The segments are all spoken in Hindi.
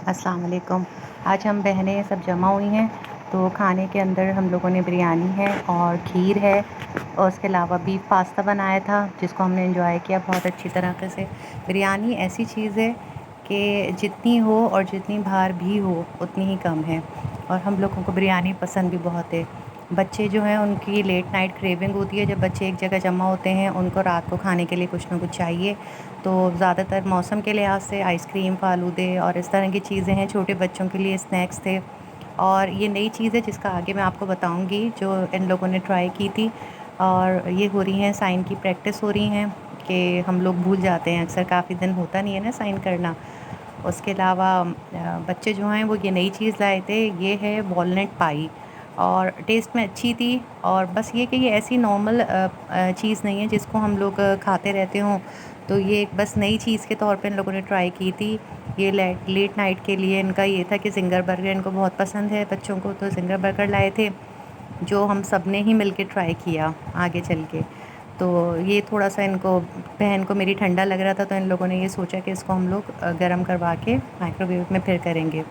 अस्सलाम वालेकुम। आज हम बहनें सब जमा हुई हैं, तो खाने के अंदर हम लोगों ने बिरयानी है और खीर है और उसके अलावा बीफ पास्ता बनाया था, जिसको हमने एंजॉय किया बहुत अच्छी तरीके से। बिरयानी ऐसी चीज़ है कि जितनी हो और जितनी बार भी हो उतनी ही कम है, और हम लोगों को बिरयानी पसंद भी बहुत है। बच्चे जो हैं उनकी लेट नाइट क्रेविंग होती है, जब बच्चे एक जगह जमा होते हैं उनको रात को खाने के लिए कुछ ना कुछ चाहिए। तो ज़्यादातर मौसम के लिहाज से आइसक्रीम, फ़ालूदे और इस तरह की चीज़ें हैं, छोटे बच्चों के लिए स्नैक्स थे। और ये नई चीज़ है जिसका आगे मैं आपको बताऊंगी, जो इन लोगों ने ट्राई की थी। और ये हो रही हैं साइन की प्रैक्टिस हो रही हैं कि हम लोग भूल जाते हैं अक्सर, काफ़ी दिन होता नहीं है ना साइन करना। उसके अलावा बच्चे जो हैं वो ये नई चीज़ लाए थे, ये है वॉलनट पाई, और टेस्ट में अच्छी थी। और बस ये कि ये ऐसी नॉर्मल चीज़ नहीं है जिसको हम लोग खाते रहते हों, तो ये एक बस नई चीज़ के तौर पे इन लोगों ने ट्राई की थी। ये लेट लेट नाइट के लिए इनका ये था कि ज़िंगर बर्गर इनको बहुत पसंद है बच्चों को, तो ज़िंगर बर्गर लाए थे, जो हम सब ने ही मिल के ट्राई किया आगे चल के। तो ये थोड़ा-सा इनको, बहन को मेरी ठंडा लग रहा था, तो इन लोगों ने ये सोचा कि इसको हम लोग गरम करवा के माइक्रोवेव में फिर करेंगे।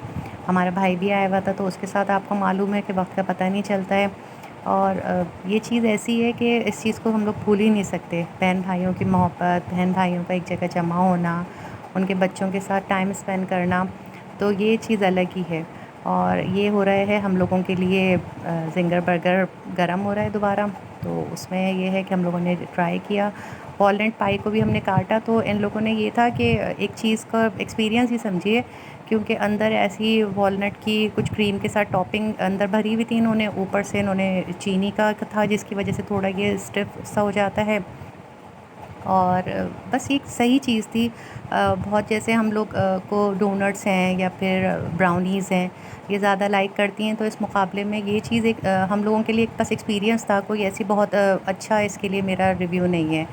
हमारा भाई भी आया हुआ था, तो उसके साथ आपको मालूम है कि वक़्त का पता नहीं चलता है। और ये चीज़ ऐसी है कि इस चीज़ को हम लोग भूल ही नहीं सकते। बहन-भाइयों की मोहब्बत, बहन-भाइयों का एक जगह जमा होना, उनके बच्चों के साथ टाइम स्पेंड करना, तो ये चीज़ अलग ही है। और ये हो रहा है हम लोगों के लिए, ज़िंगर बर्गर गरम हो रहा है दोबारा। तो उसमें ये है कि हम लोगों ने ट्राई किया। वॉलनट पाई को भी हमने काटा, तो इन लोगों ने ये था कि एक चीज़ का एक्सपीरियंस ही समझिए, क्योंकि अंदर ऐसी वॉलनट की कुछ क्रीम के साथ टॉपिंग अंदर भरी हुई थी इन्होंने, ऊपर से इन्होंने चीनी का था जिसकी वजह से थोड़ा ये स्टिफ सा हो जाता है। और बस एक सही चीज़ थी। बहुत जैसे हम लोग को डोनट्स हैं या फिर ब्राउनीज़ हैं, ये ज़्यादा लाइक करती हैं, तो इस मुकाबले में ये चीज़ एक हम लोगों के लिए एक बस एक्सपीरियंस था, कोई ऐसी बहुत अच्छा इसके लिए मेरा रिव्यू नहीं है।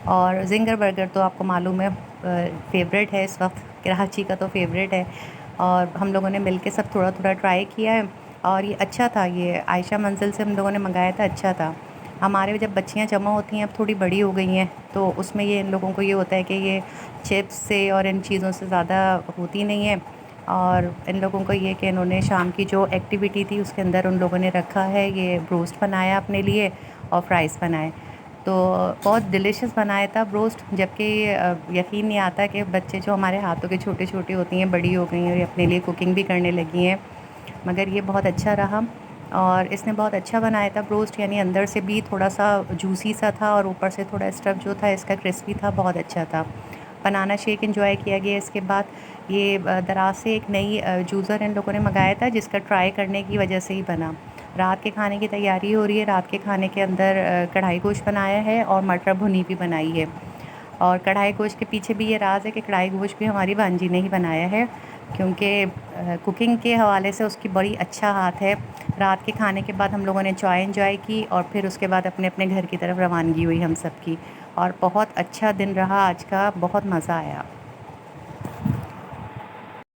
और ज़िंगर बर्गर तो आपको मालूम है फ़ेवरेट है इस वक्त, कराची का तो फ़ेवरेट है। और हम लोगों ने मिल के सब थोड़ा-थोड़ा ट्राई किया है, और ये अच्छा था। ये आयशा मंजिल से हम लोगों ने मँगाया था, अच्छा था। हमारे जब बच्चियाँ जमा होती हैं, अब थोड़ी बड़ी हो गई हैं, तो उसमें ये इन लोगों को ये होता है कि ये चिप्स से और इन चीज़ों से ज़्यादा होती नहीं है। और इन लोगों को ये कि इन्होंने शाम की जो एक्टिविटी थी उसके अंदर उन लोगों ने रखा है, ये ब्रोस्ट बनाया अपने लिए और फ्राइज़ बनाए। तो बहुत डिलीशियस बनाया था ब्रोस्ट, जबकि यकीन नहीं आता कि बच्चे जो हमारे हाथों के छोटे-छोटे होती हैं, बड़ी हो गई हैं और ये अपने लिए कुकिंग भी करने लगी हैं। मगर ये बहुत अच्छा रहा, और इसने बहुत अच्छा बनाया था ब्रोस्ट, यानी अंदर से भी थोड़ा-सा जूसी सा था और ऊपर से थोड़ा स्टफ़ जो था इसका क्रिस्पी था, बहुत अच्छा था। बनाना शेक एन्जॉय किया गया इसके बाद। ये दराज़ से एक नई जूसर इन लोगों ने मँगाया था, जिसका ट्राई करने की वजह से ही बना। रात के खाने की तैयारी हो रही है, रात के खाने के अंदर कढ़ाई गोश्त बनाया है और मटर भुनी भी बनाई है। और कढ़ाई गोश्त के पीछे भी ये राज़ है कि कढ़ाई गोश्त भी हमारी भांजी ने ही बनाया है, क्योंकि कुकिंग के हवाले से उसकी बड़ी अच्छा हाथ है। रात के खाने के बाद हम लोगों ने चाय एंजॉय की, और फिर उसके बाद अपने अपने घर की तरफ रवानगी हुई हम सब की। और बहुत अच्छा दिन रहा आज का, बहुत मज़ा आया।